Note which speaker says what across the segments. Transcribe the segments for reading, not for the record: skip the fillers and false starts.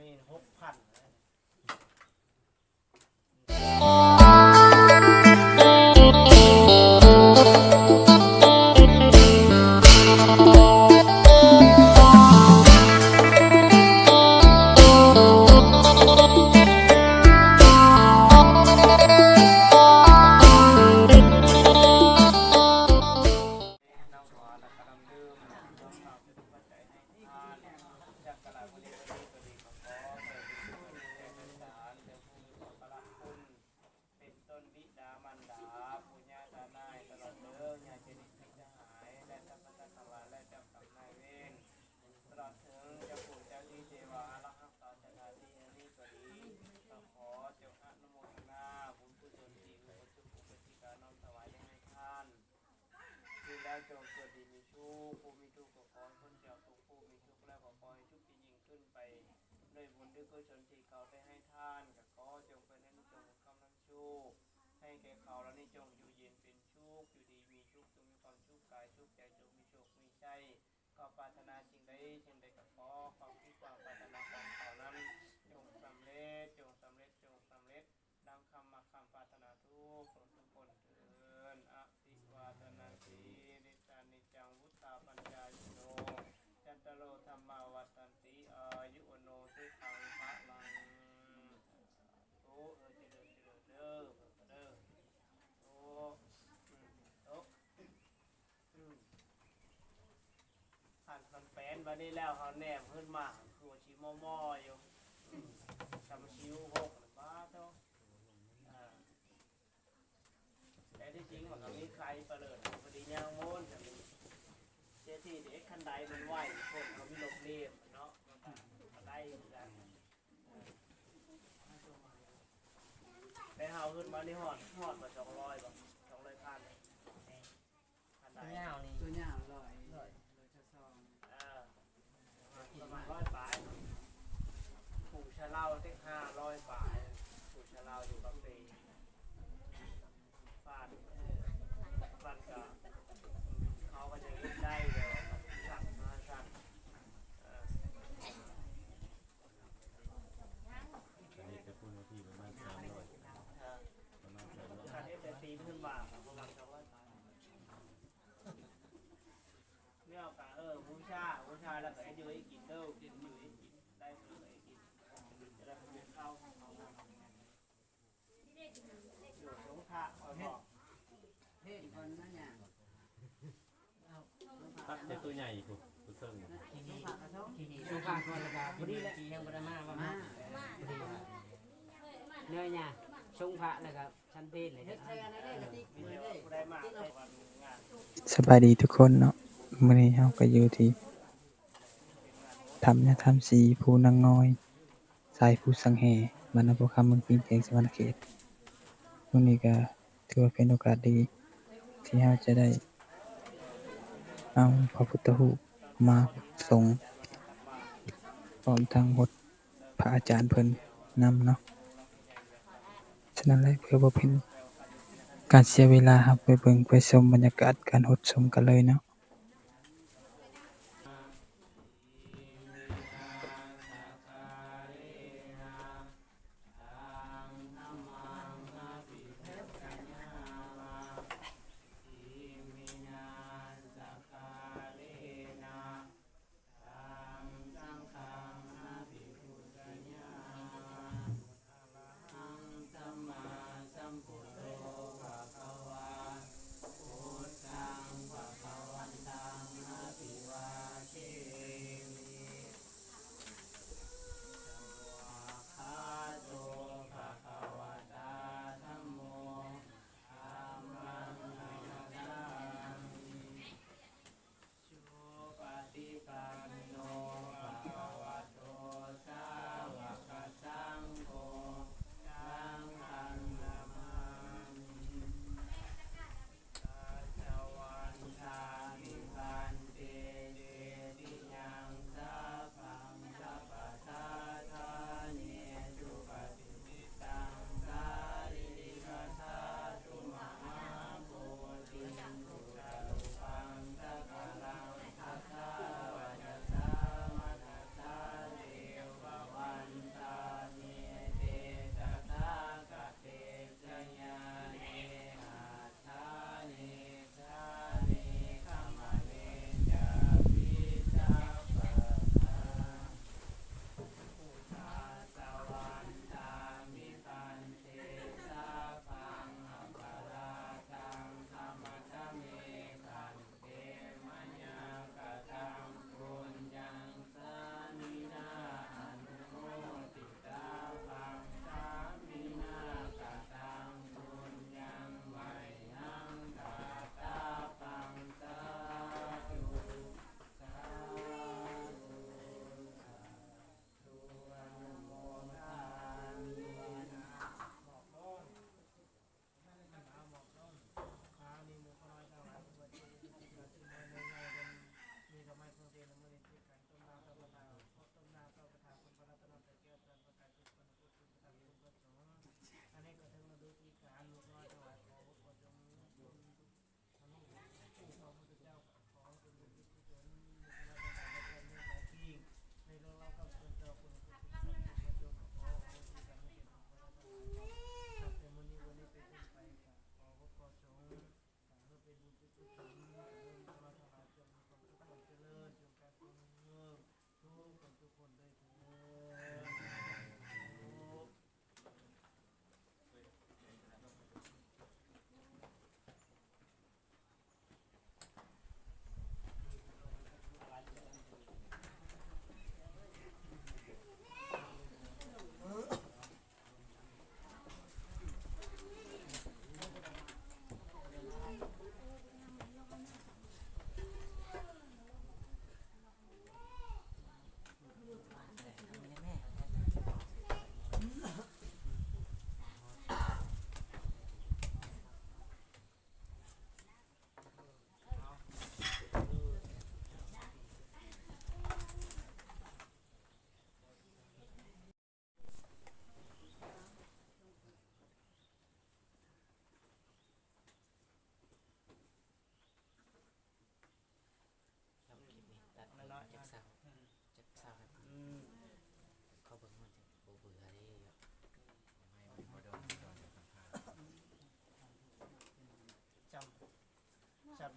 Speaker 1: นี่6,000แล้วจงเกิดดีมีชู้ผู้มีทุกข์ก็ขอพ้นจากทุกข์ผู้มีทุกข์แล้วก็ขอให้ทุกข์ที่ยิ่งขึ้นไปด้วยบุญด้วยกุศลที่เขาได้ให้ทานก็ขอจงเป็นให้นิจงคำนั้นชู้ให้แก่เขาและนิจงอยู่เย็นเป็นชุกอยู่ดีมีชุกจงมีความชุกกายชุกใจจงมีโชคมีชัยก็ปรารถนาสิ่งใดก็ขอความคิดความปรารถนาของเขานั้นจงสำเร็จจงสำเร็จจงสำเร็จดังคำมาคำปรารถนาทุกคนเถิดอภิวาทนาสีนิจังวุฒาปัญญาโนจันตโลธรรมาวัฏันติอายุโนสุขังพระลังโอ้เจริญเด้อโอ้ผ่านแฟนวันนี้แล้วเขาแนมขึ้นมาคือชิมออยู่ทำชิวหกบ้าเท่าแต่ที่จริงมันก็มีใครเปลือยพอดีย่างโม้นเจ้าที่เด็กขันไดมันไหวคนเขามีลมเรียบเนาะมันได้กันไปเฮาขึ้นมาที่หอดมา200บ่200พันขันได
Speaker 2: ตัวยาว100จะซอง
Speaker 1: ประมาณ100 บาทผูชะเล่าที่500 บาทผูชะเล่าอยู่กับปีฟันก็เขาก็จะยิ้มได้เลยสั่งมาสั่ง
Speaker 3: จะพูดว่าที่ประมาณ300
Speaker 1: ค่าแต่ตีขึ้นมาครับประมาณ200 บาทเนี่ยกะบูชาแล้วก็ไอ้เดือยกินเด้อกินอยู่ไอ้กินได้เลยกินจะได้เป็นข้าวอยู่สงขลาเอาเนาะ
Speaker 2: เฮ็ดก่อนนะเนี่ย
Speaker 3: ตัดแต่ตัวใหญ่กูตัวเทิง
Speaker 2: ชูฟ้าก่อนแล้วก็พอดีแหละยังบ่ได้มาว่ามาเนื้อเนี่ยชงพระแล้วก็ชั้นเพลเลยเฮ็ดใส่กันได้ติ๊ก
Speaker 1: ได้มาในวันงาน
Speaker 4: สบายดีทุกคนเนาะมื้อนี้เฮาก็อยู่ที่ทำสีภูนางน้อยสายภูสังแหบ้านนาโพคำเมืองปิงแจงสวรรณเขตมื้อนี้ก็ถือว่าเป็นโอกาสดีที่เฮาจะได้เอาพระพุทธรูปมาส่งพร้อมทั้งหมดพระอาจารย์เพิ่นนำเนาะฉะนั้นแล้วเพื่อบ่เป็นการเสียเวลาครับไปเบิ่งไปชมบรรยากาศการหดชมกันเลยเนาะ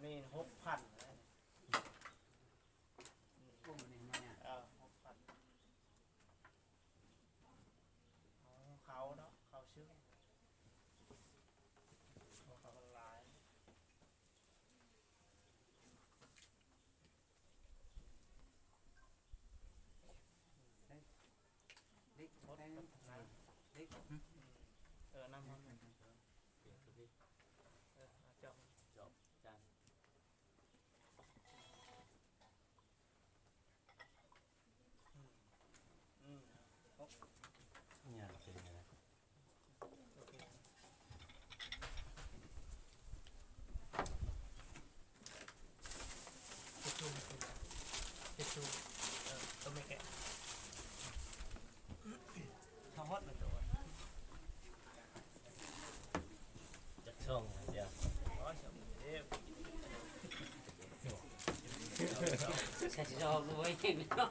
Speaker 1: นี่6,000นะ
Speaker 2: พวกมันเนี่ย
Speaker 1: 6,000เขาเนาะเขาชื่อเขาหลาย
Speaker 2: เล็ก
Speaker 1: รถ
Speaker 2: ได้
Speaker 1: กับน้
Speaker 2: เล็ก
Speaker 1: ำน้ำมันจบ
Speaker 3: จาน เนี่ยเป็นไงนะ
Speaker 1: โอเคทิชชูตัวไม่แกะเขาฮอตมาตัว
Speaker 3: จากช่องเดียว
Speaker 1: อ๋อเฉยเด้อ
Speaker 2: ใส่จอกด้วยเห็นไหมเนาะ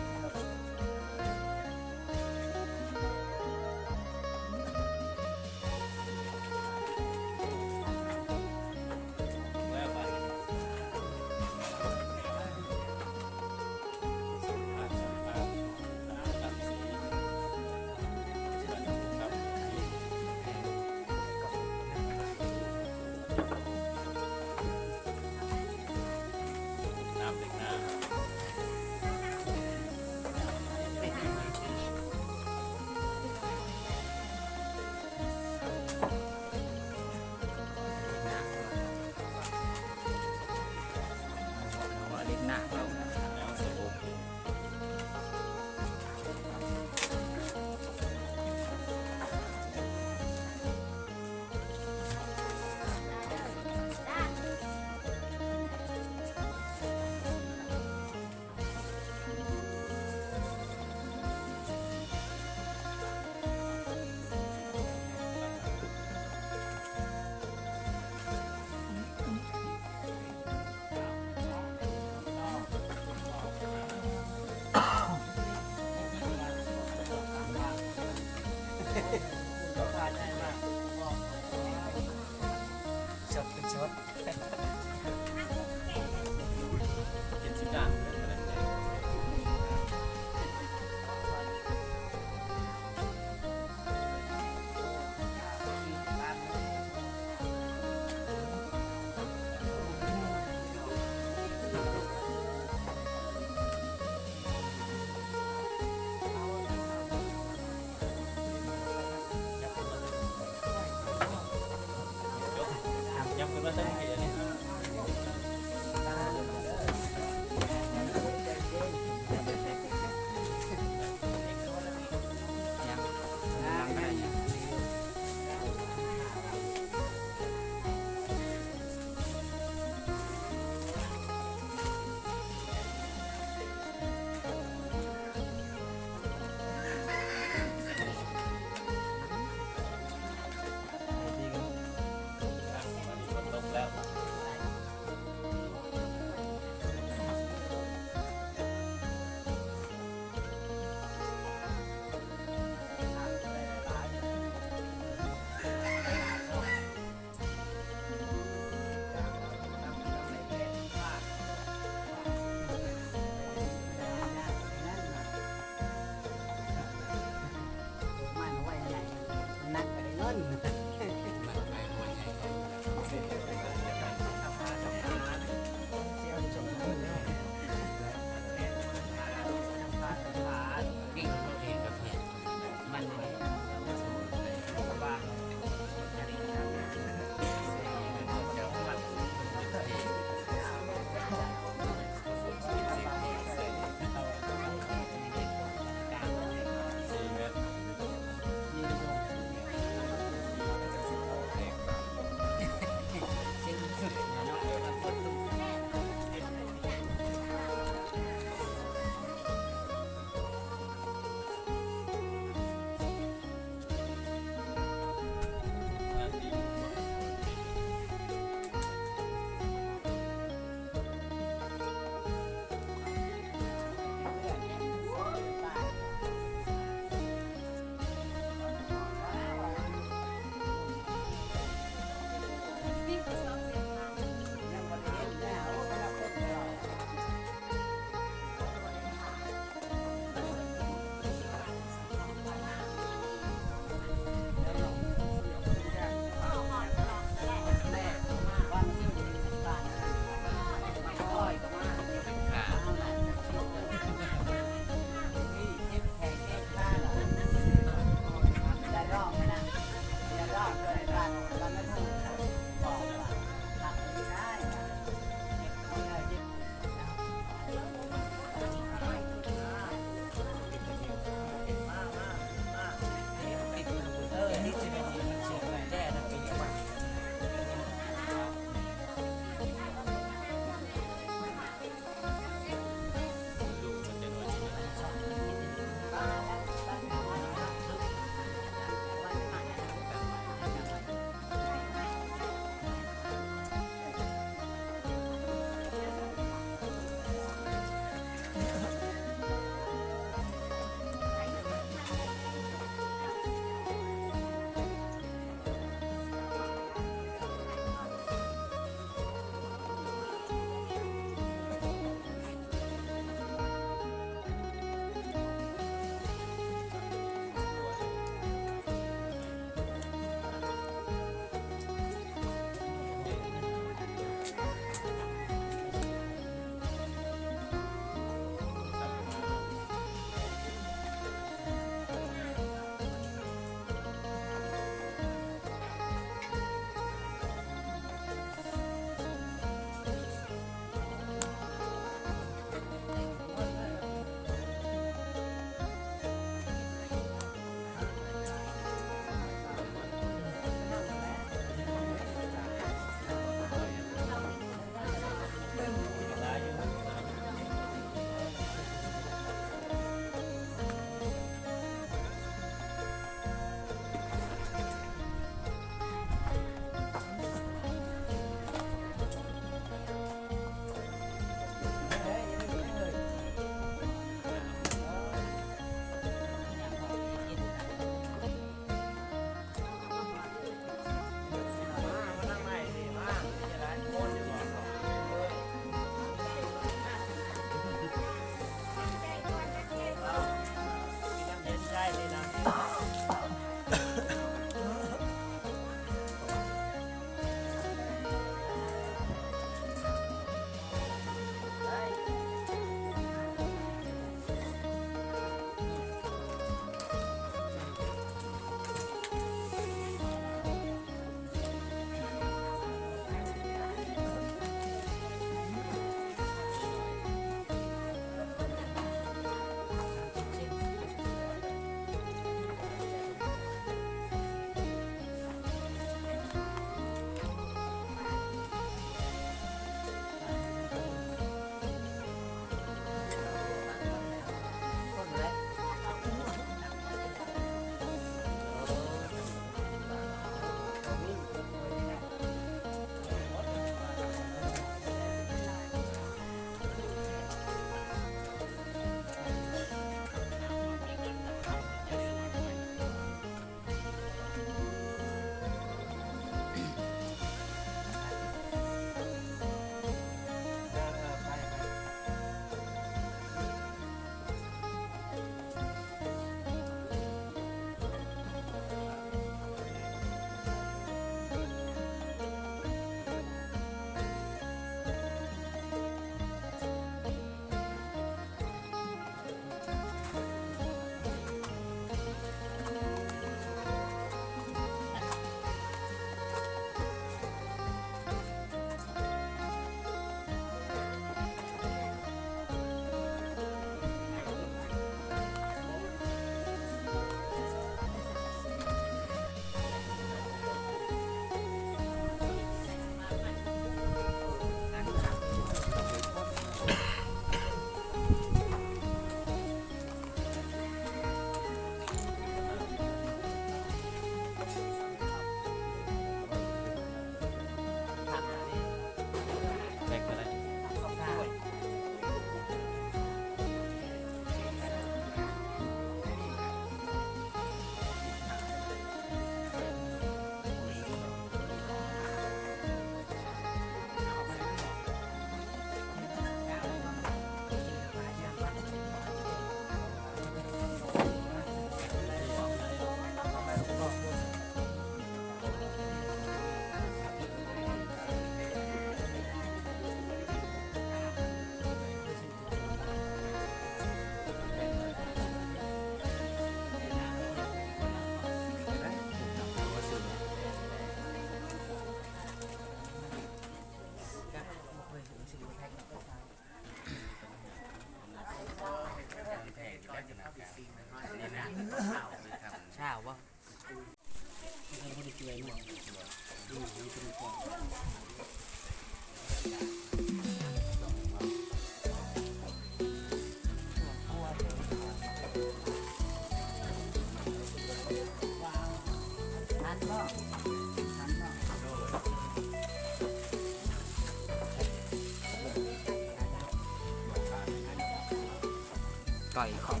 Speaker 2: ก่อยของ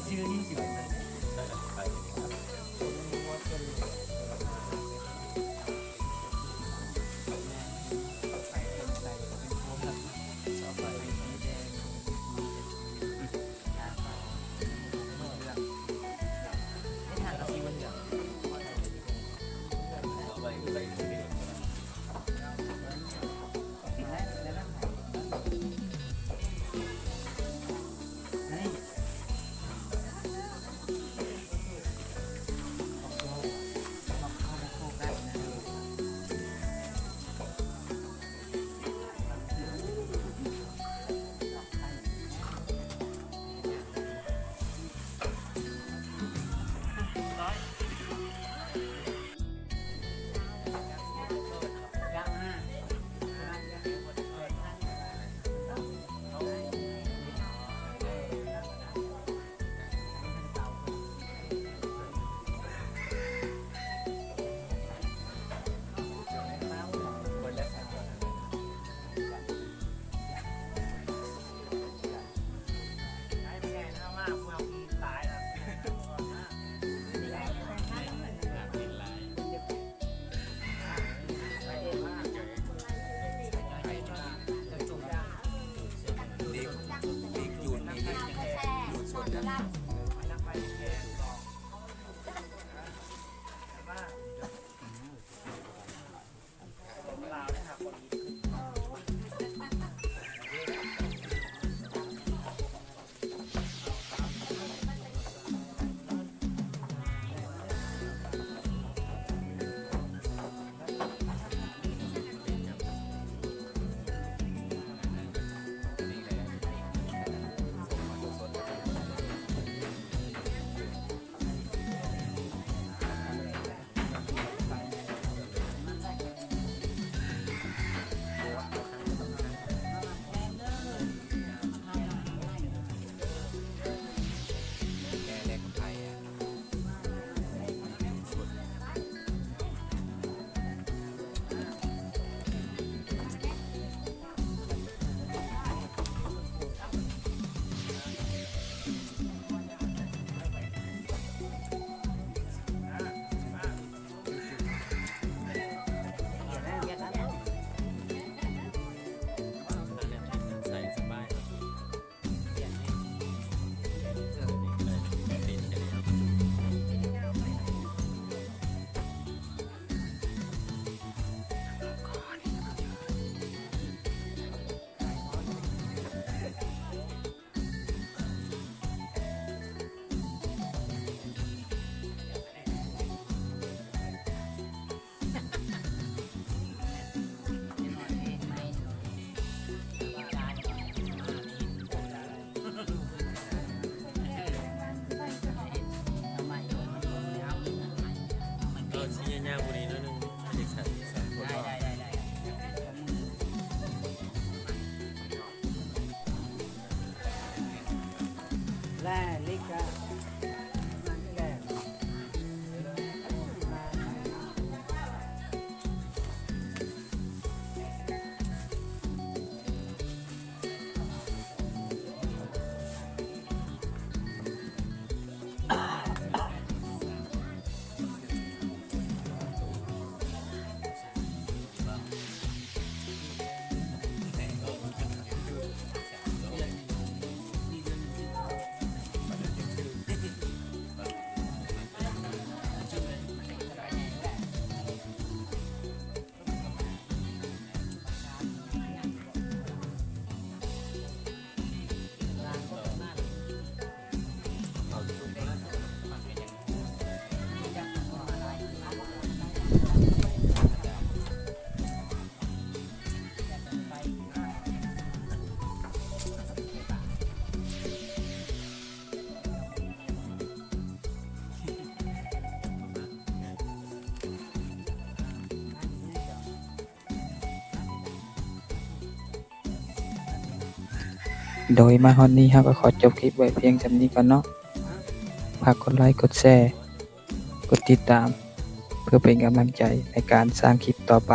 Speaker 2: ชื่อนี่สิ
Speaker 3: ได้กับไป
Speaker 2: แร่ลิกาแร่
Speaker 3: เ
Speaker 4: โดยมาฮอดนี้เราก็ขอจบคลิปไว้เพียงส่ำนี้ก่อนเนาะฝากกดไลค์กดแชร์กดติดตาม เพื่อเป็นกำลังใจในการสร้างคลิปต่อไป